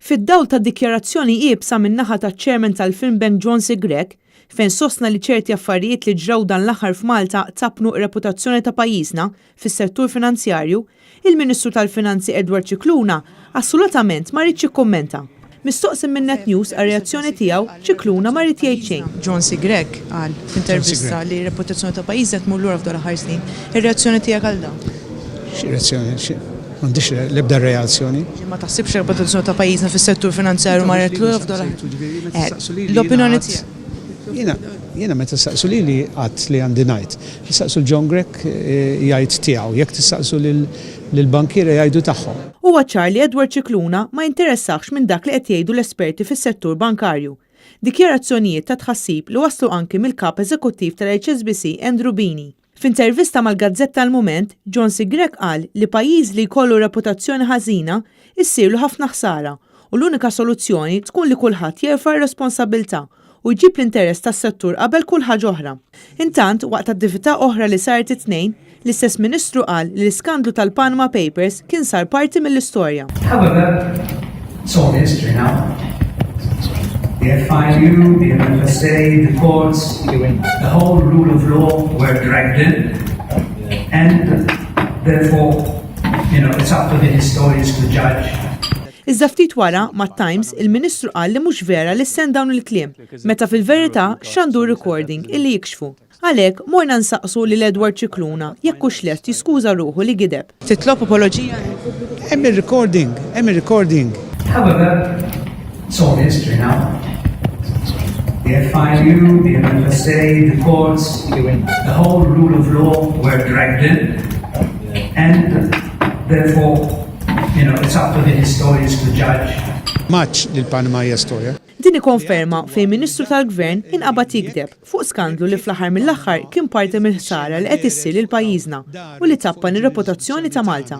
Fid-dawl ta' dikjarazzjoni qiebsa min-naħa taċ-Chairman tal-Finbank John C. Grech, fejn sostna li ċerti affarijiet li ġraw dan l-aħħar f'Malta tabnu reputazzjoni ta' pajjiżna fis-settur finanzjarju, il-Ministru tal-Finanzi Edward Cicluna assolutament ma rridx jikkummenta. Mistoqsim minn Net News għar-reazzjoni tiegħu, Cicluna ma rrid jgħid xejn. John C. Grech qal f'intervista li reputazzjoni ta' pajjiż qed tmur lura f'dol aħħar snin. Ir-reazzjoni tiegħek għal dan? Xi reazzjoni? M'għandix l-ebda reazzjoni. Ma taħsibx reputazzjoni ta' pajjiżna fis-settur finanzjarju marret lura f'dol aħħar. L-opinjoni tiegħek. Jiena meta saqsu li qatt li għandi ngħid. Saqsu l-John Grech jgħid tiegħu, jekk tistaqsu lill-bankiera jgħidu tagħhom. Huwa ċar li Edward Cicluna ma jinteressax minn dak li qed jgħidu l-esperti fis-settur bankarju. Dikjarazzjonijiet ta' tħassib li waslu anki mill-kap eżekuttiv tal-HSBC Andrew Bini. F'intervista mal-Gazzetta l-Mument, John C. Grech qal li pajjiż li jkollu reputazzjoni ħażina issirlu ħafna ħsara u l-unika soluzzjoni tkun li kulħadd jerfa' r-responsabbiltà u jġib l-interess tas-settur qabel kull ħaġa oħra. Intant, waqt attività oħra li saret it-tnejn, l-istess Ministru qal li l-iskandlu tal-Panama Papers kien sar parti mill-istorja. However, it's all history now. The FIU, the FSA, the courts, the whole rule of law were dragged in, and therefore, it's up to the historians to judge. Iżda ftit wara mat-Times il-Ministru qal li mhux vera li sen dawn il-kliem, meta fil-verità x'għandu recording illi jikxfu. Għalhekk morna nsaqsu lil Edward Cicluna jekk hux lest jiskuża ruħu li gideb. Titlob apoloġija? Hemm ir-recording. However, it's all history now. The FIU, the FSA, the courts, the whole rule of law were dragged in, and therefore, it's up to the historians to judge. Maċ li l-Panama hija storja. Din ikkonferma fejn Ministru tal-Gvern inqabad jikdeb fuq skandlu li fl-aħħar mill-aħħar kien parti mill-ħsara li qed issir lil pajjiżna u li tappan ir-reputazzjoni ta' Malta.